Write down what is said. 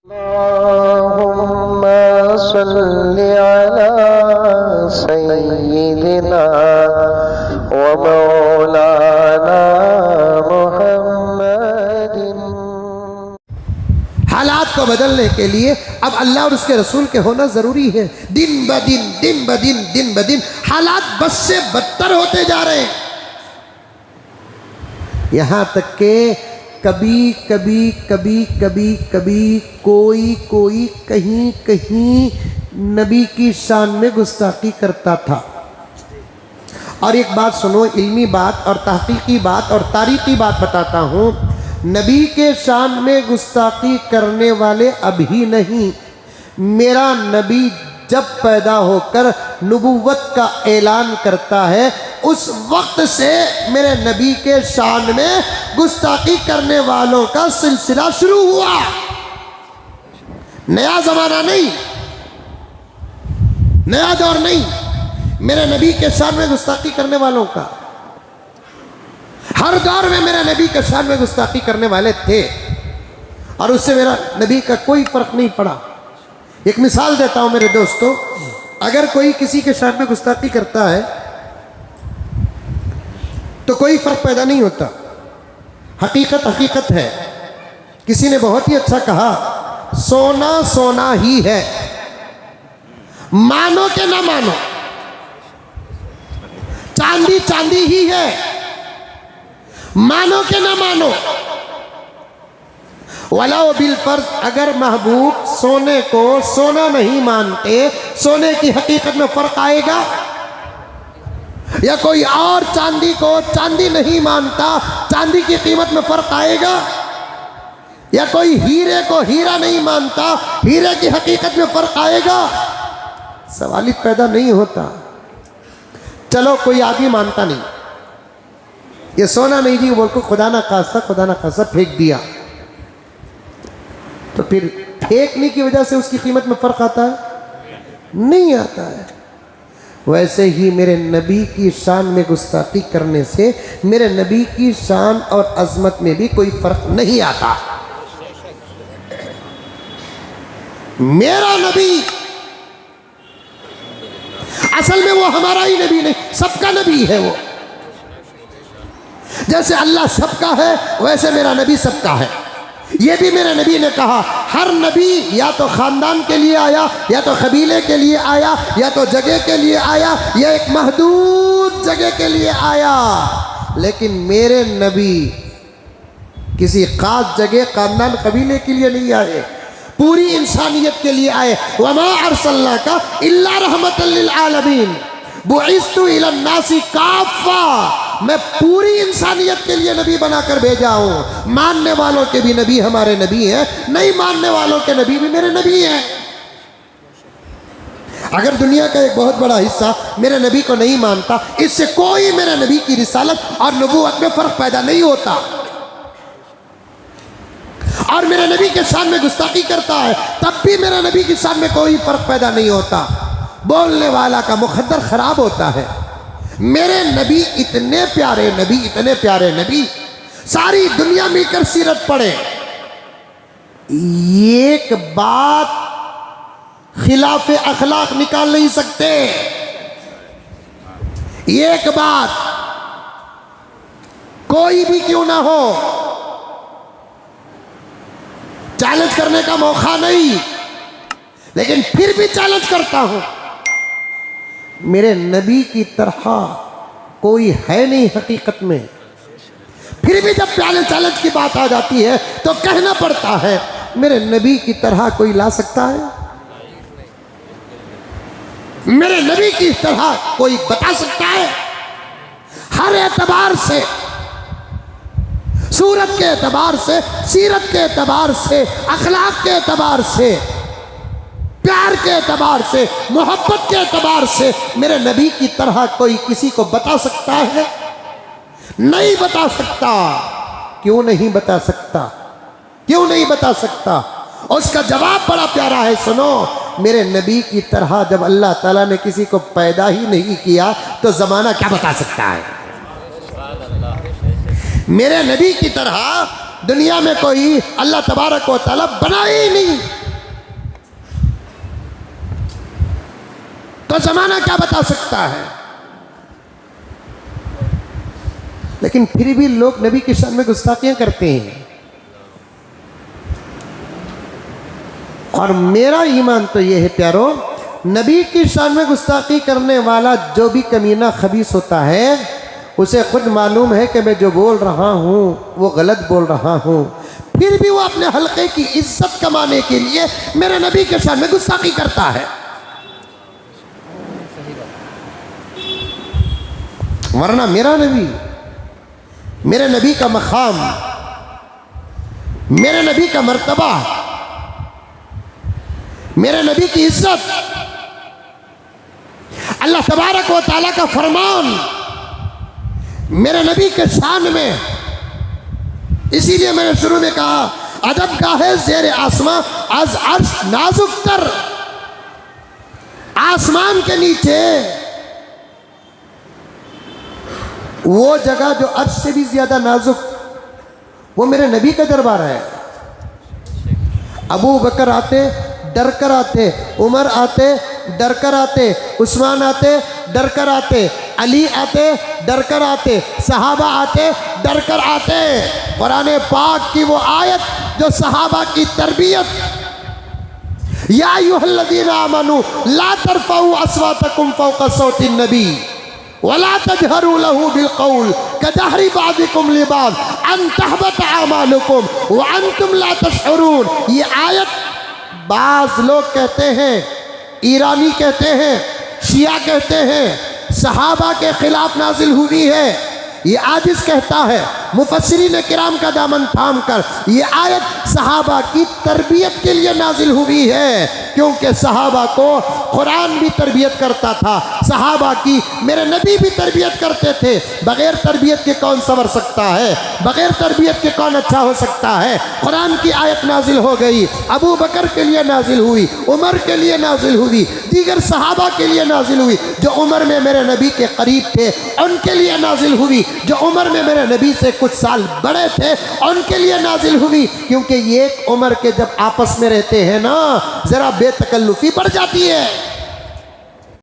अल्लाहुम्मा सल्लि अला सय्यिदिना व मौलाना मुहम्मदिन। हालात को बदलने के लिए अब अल्लाह और उसके रसूल के होना ज़रूरी है। दिन ब दिन हालात बद से बदतर होते जा रहे हैं। यहाँ तक के कभी कोई कहीं नबी की शान में गुस्ताखी करता था। और एक बात सुनो, इल्मी बात और तहकीकी बात और तारीखी बात बताता हूँ। नबी के शान में गुस्ताखी करने वाले अभी नहीं, मेरा नबी जब पैदा होकर नबूवत का ऐलान करता है उस वक्त से मेरे नबी के शान में गुस्ताखी करने वालों का सिलसिला शुरू हुआ। नया जमाना नहीं, नया दौर नहीं, मेरे नबी के शान में गुस्ताखी करने वालों का। हर दौर में मेरे नबी के शान में गुस्ताखी करने वाले थे और उससे मेरा नबी का कोई फर्क नहीं पड़ा। एक मिसाल देता हूं मेरे दोस्तों, अगर कोई किसी के शान में गुस्ताखी करता है तो कोई फर्क पैदा नहीं होता। हकीकत है। किसी ने बहुत ही अच्छा कहा, सोना सोना ही है, मानो के ना मानो, चांदी चांदी ही है, मानो के ना मानो। वलाओ बिल फर्ज, अगर महबूब सोने को सोना नहीं मानते, सोने की हकीकत में फर्क आएगा? या कोई और चांदी को चांदी नहीं मानता, चांदी की कीमत में फर्क आएगा? या कोई हीरे को हीरा नहीं मानता, हीरे की हकीकत में फर्क आएगा? सवाल ही पैदा नहीं होता। चलो कोई आदमी मानता नहीं, ये सोना नहीं जी, बोल को खुदा ना खासा फेंक दिया, तो फिर फेंकने की वजह से उसकी कीमत में फर्क आता है? नहीं आता है। वैसे ही मेरे नबी की शान में गुस्ताखी करने से मेरे नबी की शान और अजमत में भी कोई फर्क नहीं आता। मेरा नबी असल में वो हमारा ही नबी नहीं, सबका नबी है वो। जैसे अल्लाह सबका है वैसे मेरा नबी सबका है। ये भी मेरे नबी ने कहा, हर नबी या तो ख़ानदान के लिए आया, या तो कबीले के लिए आया, या तो जगह के लिए आया, या एक महदूद जगह के लिए आया। लेकिन मेरे नबी किसी ख़ास जगह, ख़ानदान, कबीले के लिए नहीं आए, पूरी इंसानियत के लिए आए। वमा अर्सलनाका इल्ला रहमतल लिल आलमीन बुइस्तु इलन नासी काफ़ा, मैं पूरी इंसानियत के लिए नबी बनाकर भेजा हूं। मानने वालों के भी नबी हमारे नबी हैं, नहीं मानने वालों के नबी भी मेरे नबी हैं। अगर दुनिया का एक बहुत बड़ा हिस्सा मेरे नबी को नहीं मानता, इससे कोई मेरे नबी की रिसालत और नबूवत में फर्क पैदा नहीं होता। और मेरे नबी के शान में गुस्ताखी करता है, तब भी मेरे नबी की शान में कोई फर्क पैदा नहीं होता। बोलने वाला का मुकद्दर खराब होता है। मेरे नबी इतने प्यारे नबी, सारी दुनिया मिलकर सीरत पढ़े, एक बात खिलाफ अखलाक निकाल नहीं सकते। एक बात कोई भी क्यों ना हो, चैलेंज करने का मौका नहीं, लेकिन फिर भी चैलेंज करता हूं। मेरे नबी की तरह कोई है नहीं हकीकत में। फिर भी जब चैलेंज की बात आ जाती है तो कहना पड़ता है, मेरे नबी की तरह कोई ला सकता है? मेरे नबी की तरह कोई बता सकता है? हर एतबार से, सूरत के एतबार से, सीरत के एतबार से, अखलाक के एतबार से, प्यार के एतबार से, मोहब्बत के एतबार से मेरे नबी की तरह कोई किसी को बता सकता है? नहीं बता सकता। क्यों नहीं बता सकता? क्यों नहीं बता सकता? उसका जवाब बड़ा प्यारा है, सुनो। मेरे नबी की तरह जब अल्लाह ताला ने किसी को पैदा ही नहीं किया तो ज़माना क्या बता सकता है? मेरे नबी की तरह दुनिया में कोई अल्लाह तबारक व तआला बना ही नहीं, तो जमाना क्या बता सकता है। लेकिन फिर भी लोग नबी की शान में गुस्ताखियां करते हैं। और मेरा ईमान तो यह है प्यारो, नबी की शान में गुस्ताखी करने वाला जो भी कमीना खबीस होता है उसे खुद मालूम है कि मैं जो बोल रहा हूँ वो गलत बोल रहा हूँ, फिर भी वो अपने हल्के की इज्जत कमाने के लिए मेरे नबी के शान में गुस्ताखी करता है। वरना मेरा नबी, मेरे नबी का मकाम, मेरे नबी का मर्तबा, मेरे नबी की इज्जत, अल्लाह तबारक व तआला का फरमान मेरे नबी के शान में। इसीलिए मैंने शुरू में कहा अदब का है ज़ेर आसमां आज अर्श नाजुक तर, आसमान के नीचे वो जगह जो अर्श से भी ज्यादा नाजुक, वो मेरे नबी का दरबार है। अबू बकर आते डर कर आते, उमर आते डर कर आते, उस्मान आते डर कर आते, अली आते डर कर आते, सहाबा आते डर कर आते। कुरान पाक की वो आयत जो सहाबा की तरबियत, या अय्युहल्लज़ीना आमनू ला तरफ़ऊ अस्वातकुम फ़ौक़ सौति नबी वला तजहरू लहू बिलक़ौल कजहरी बाज़िकुम लिबाज़ अन तहबत आमालुकुम व अंतुम ला तशऊरून। ये आयत बाज़ लोग कहते हैं, ईरानी कहते हैं, शिया कहते हैं सहाबा के खिलाफ नाजिल हुई है। ये आजिज़ कहता है मुफस्सिरीन किराम का दामन थाम कर, ये आयत सहाबा की तरबियत के लिए नाजिल हुई है, क्योंकि सहाबा को कुरान भी तरबियत करता था, सहाबा की मेरे नबी भी तरबियत करते थे। बग़ैर तरबियत के कौन संवर सकता है, बग़ैर तरबियत के कौन अच्छा हो सकता है। कुरान की आयत नाजिल हो गई, अबू बकर के लिए नाजिल हुई, उमर के लिए नाजिल हुई, दीगर सहाबा के लिए नाजिल हुई। जो उमर में मेरे नबी के करीब थे उनके लिए नाजिल हुई, जो उमर में मेरे नबी से कुछ साल बड़े थे उनके लिए नाजिल हुई। क्योंकि ये एक उम्र के जब आपस में रहते हैं ना, जरा बेतकल्लुफी बढ़ जाती है।